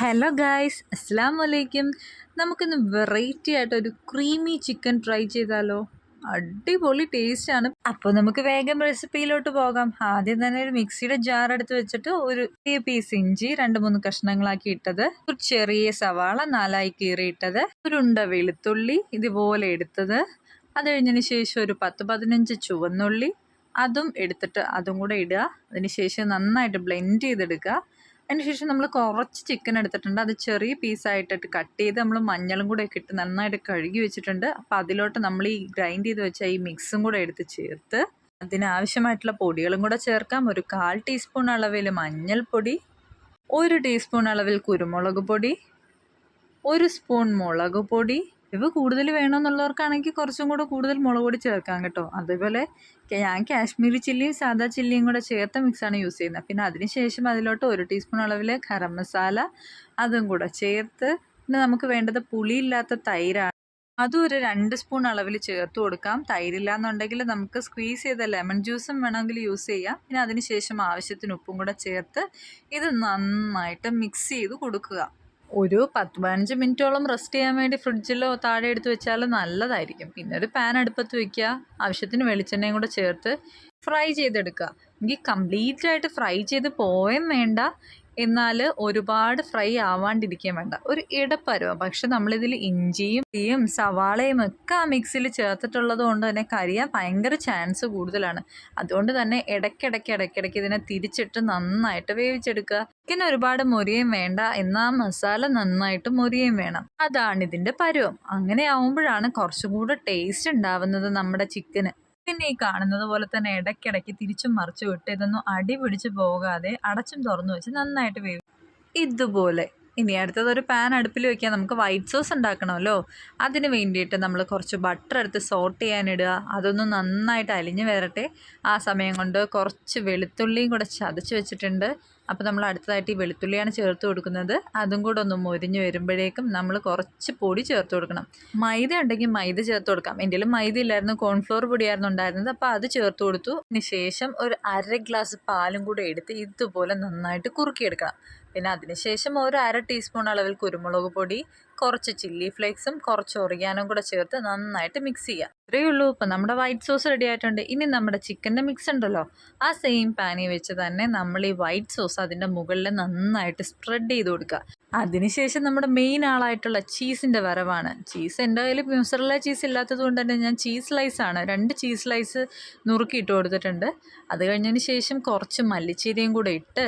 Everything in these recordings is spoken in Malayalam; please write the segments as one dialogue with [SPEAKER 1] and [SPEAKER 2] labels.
[SPEAKER 1] ഹലോ ഗായ്സ്, അസ്സാം വലൈക്കും. നമുക്കിന്ന് വെറൈറ്റി ആയിട്ട് ഒരു ക്രീമി ചിക്കൻ ട്രൈ ചെയ്താലോ? അടിപൊളി ടേസ്റ്റാണ്. അപ്പോൾ നമുക്ക് വേഗം റെസിപ്പിയിലോട്ട് പോകാം. ആദ്യം തന്നെ ഒരു മിക്സിയുടെ ജാർ എടുത്ത് വെച്ചിട്ട് ഒരു പീസ് ഇഞ്ചി 2-3 കഷ്ണങ്ങളാക്കി ഇട്ടത്, ഒരു ചെറിയ സവാള 4ആയി കീറിയിട്ടത്, ഒരു ഉണ്ട വെളുത്തുള്ളി ഇതുപോലെ എടുത്തത്, അത് കഴിഞ്ഞതിന് ശേഷം ഒരു 10-15 ചുവന്നുള്ളി അതും എടുത്തിട്ട് അതും കൂടെ ഇടുക. അതിനുശേഷം നന്നായിട്ട് ബ്ലെൻഡ് ചെയ്തെടുക്കുക. അതിനുശേഷം നമ്മൾ കുറച്ച് ചിക്കൻ എടുത്തിട്ടുണ്ട്. അത് ചെറിയ പീസായിട്ടിട്ട് കട്ട് ചെയ്ത് നമ്മൾ മഞ്ഞളും കൂടെ ഒക്കെ ഇട്ട് നന്നായിട്ട് കഴുകി വെച്ചിട്ടുണ്ട്. അപ്പോൾ അതിലോട്ട് നമ്മൾ ഈ ഗ്രൈൻഡ് ചെയ്ത് വെച്ച ഈ മിക്സും കൂടെ എടുത്ത് ചേർത്ത് അതിനാവശ്യമായിട്ടുള്ള പൊടികളും കൂടെ ചേർക്കാം. ഒരു 1/4 ടീസ്പൂൺ അളവിൽ മഞ്ഞൾപ്പൊടി, 1 ടീസ്പൂൺ അളവിൽ കുരുമുളക് പൊടി, 1 സ്പൂൺ മുളക് പൊടി. ഇവ കൂടുതൽ വേണമെന്നുള്ളവർക്കാണെങ്കിൽ കുറച്ചും കൂടെ കൂടുതൽ മുളക് പൊടി ചേർക്കാം കേട്ടോ. അതേപോലെ ഞാൻ കാശ്മീരി ചില്ലിയും സാദാ ചില്ലിയും കൂടെ ചേർത്ത മിക്സാണ് യൂസ് ചെയ്യുന്നത്. പിന്നെ അതിനുശേഷം അതിലോട്ട് 1 ടീസ്പൂൺ അളവിൽ ഗരം മസാല അതും കൂടെ ചേർത്ത്, പിന്നെ നമുക്ക് വേണ്ടത് പുളിയില്ലാത്ത തൈരാണ്. അതും ഒരു 2 സ്പൂൺ അളവിൽ ചേർത്ത് കൊടുക്കാം. തൈരില്ല എന്നുണ്ടെങ്കിൽ നമുക്ക് സ്ക്വീസ് ചെയ്ത ലെമൺ ജ്യൂസും വേണമെങ്കിൽ യൂസ് ചെയ്യാം. പിന്നെ അതിനുശേഷം ആവശ്യത്തിന് ഉപ്പും കൂടെ ചേർത്ത് ഇത് നന്നായിട്ട് മിക്സ് ചെയ്ത് കൊടുക്കുക. ഒരു 10-15 മിനിറ്റോളം റെസ്റ്റ് ചെയ്യാൻ വേണ്ടി ഫ്രിഡ്ജിലോ താഴെ എടുത്ത് വെച്ചാൽ നല്ലതായിരിക്കും. പിന്നെ ഒരു പാൻ അടുപ്പത്ത് വയ്ക്കുക, ആവശ്യത്തിന് വെളിച്ചെണ്ണയും കൂടെ ചേർത്ത് ഫ്രൈ ചെയ്തെടുക്കുക. എനിക്ക് കംപ്ലീറ്റ് ആയിട്ട് ഫ്രൈ ചെയ്ത് പോയും വേണ്ട, എന്നാൽ ഒരുപാട് ഫ്രൈ ആവാണ്ടിരിക്കുകയും വേണ്ട, ഒരു ഇടപ്പരുവം. പക്ഷെ നമ്മളിതിൽ ഇഞ്ചിയും സവാളയും ഒക്കെ ആ മിക്സിയിൽ ചേർത്തിട്ടുള്ളത് കൊണ്ട് തന്നെ കരിയാൻ ഭയങ്കര ചാൻസ് കൂടുതലാണ്. അതുകൊണ്ട് തന്നെ ഇടയ്ക്കിടയ്ക്ക് ഇതിനെ തിരിച്ചിട്ട് നന്നായിട്ട് വേവിച്ചെടുക്കുക. ചിക്കൻ ഒരുപാട് മൊരിയും വേണ്ട, എന്നാൽ മസാല നന്നായിട്ട് മൊരിയും വേണം. അതാണ് ഇതിൻ്റെ പരുവം. അങ്ങനെ ആവുമ്പോഴാണ് കുറച്ചും കൂടെ ടേസ്റ്റ് ഉണ്ടാവുന്നത് നമ്മുടെ ചിക്കന്. പിന്നെ ഈ കാണുന്നത് പോലെ തന്നെ ഇടയ്ക്കിടയ്ക്ക് തിരിച്ചും മറിച്ചും ഇട്ട് ഇതൊന്നും അടി പിടിച്ച് പോകാതെ അടച്ചും തുറന്നു വെച്ച് നന്നായിട്ട് വേവും. ഇതുപോലെ. ഇനി അടുത്തത് ഒരു പാൻ അടുപ്പിൽ വയ്ക്കാം. നമുക്ക് വൈറ്റ് സോസ് ഉണ്ടാക്കണമല്ലോ. അതിന് വേണ്ടിയിട്ട് നമ്മൾ കുറച്ച് ബട്ടർ എടുത്ത് സോട്ട് ചെയ്യാനിടുക. അതൊന്ന് നന്നായിട്ട് അലിഞ്ഞ് വരട്ടെ. ആ സമയം കൊണ്ട് കുറച്ച് വെളുത്തുള്ളിയും കൂടെ ചതച്ച് വെച്ചിട്ടുണ്ട്. അപ്പോൾ നമ്മൾ അടുത്തതായിട്ട് ഈ വെളുത്തുള്ളിയാണ് ചേർത്ത് കൊടുക്കുന്നത്. അതും കൂടെ ഒന്ന് മൊരിഞ്ഞ് വരുമ്പോഴേക്കും നമ്മൾ കുറച്ച് പൊടി ചേർത്ത് കൊടുക്കണം. മൈദ ഉണ്ടെങ്കിൽ മൈദ ചേർത്ത് കൊടുക്കാം. എൻ്റെ മൈദ ഇല്ലായിരുന്നു, കോൺഫ്ലോർ പൊടിയായിരുന്നു ഉണ്ടായിരുന്നത്. അപ്പോൾ അത് ചേർത്ത് കൊടുത്തു. അതിന് ശേഷം ഒരു 1/2 ഗ്ലാസ് പാലും കൂടെ എടുത്ത് ഇതുപോലെ നന്നായിട്ട് കുറുക്കിയെടുക്കണം. പിന്നെ അതിനുശേഷം ഒരു 1/2 ടീസ്പൂൺ അളവിൽ കുരുമുളക് പൊടി, കുറച്ച് ചില്ലി ഫ്ലേക്സും കുറച്ച് ഒറിഗാനോയും കൂടെ ചേർത്ത് നന്നായിട്ട് മിക്സ് ചെയ്യുക. ഇത്രയേ ഉള്ളൂ. ഇപ്പം നമ്മുടെ വൈറ്റ് സോസ് റെഡി ആയിട്ടുണ്ട്. ഇനി നമ്മുടെ ചിക്കൻ്റെ മിക്സ് ഉണ്ടല്ലോ, ആ സെയിം പാനിൽ വെച്ച് തന്നെ നമ്മൾ ഈ വൈറ്റ് സോസ് അതിൻ്റെ മുകളിൽ നന്നായിട്ട് സ്പ്രെഡ് ചെയ്ത് കൊടുക്കുക. അതിനുശേഷം നമ്മുടെ മെയിൻ ആളായിട്ടുള്ള ചീസിൻ്റെ വരവാണ്. ചീസ് എൻ്റെ കയ്യിൽ മ്യൂസറല്ല ചീസ് ഇല്ലാത്തത് കൊണ്ട് തന്നെ ഞാൻ ചീസ് സ്ലൈസാണ് 2 ചീസ് സ്ലൈസ് നുറുക്കിയിട്ട് കൊടുത്തിട്ടുണ്ട്. അത് കഴിഞ്ഞതിന് ശേഷം കുറച്ച് മല്ലിച്ചീരയും കൂടെ ഇട്ട്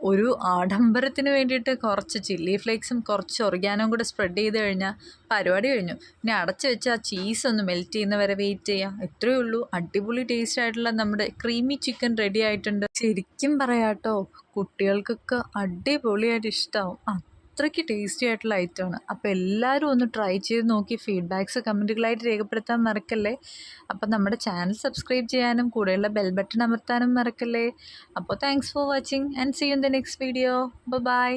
[SPEAKER 1] ഒരു ആഡംബരത്തിന് വേണ്ടിയിട്ട് കുറച്ച് ചില്ലി ഫ്ലേക്സും കുറച്ച് ഒറിഗാനോയും കൂടെ സ്പ്രെഡ് ചെയ്ത് കഴിഞ്ഞാൽ പരിപാടി കഴിഞ്ഞു. ഇനി അടച്ച് വെച്ച് ആ ചീസ് ഒന്ന് മെൽറ്റ് ചെയ്യുന്ന വരെ വെയിറ്റ് ചെയ്യാം. ഇത്രയേ ഉള്ളൂ. അടിപൊളി ടേസ്റ്റ് ആയിട്ടുള്ള നമ്മുടെ ക്രീമി ചിക്കൻ റെഡി ആയിട്ടുണ്ട്. ശരിക്കും പറയാട്ടോ, കുട്ടികൾക്കൊക്കെ അടിപൊളിയായിട്ട് ഇഷ്ടമാവും. അത്രയ്ക്ക് ടേസ്റ്റി ആയിട്ടുള്ള ഐറ്റമാണ്. അപ്പോൾ എല്ലാവരും ഒന്ന് ട്രൈ ചെയ്ത് നോക്കി ഫീഡ്ബാക്ക്സ് കമൻറ്റുകളായിട്ട് രേഖപ്പെടുത്താൻ മറക്കല്ലേ. അപ്പോൾ നമ്മുടെ ചാനൽ സബ്സ്ക്രൈബ് ചെയ്യാനും കൂടെയുള്ള ബെൽ ബട്ടൺ അമർത്താനും മറക്കല്ലേ. അപ്പോൾ thanks for watching and see you in the next video. By.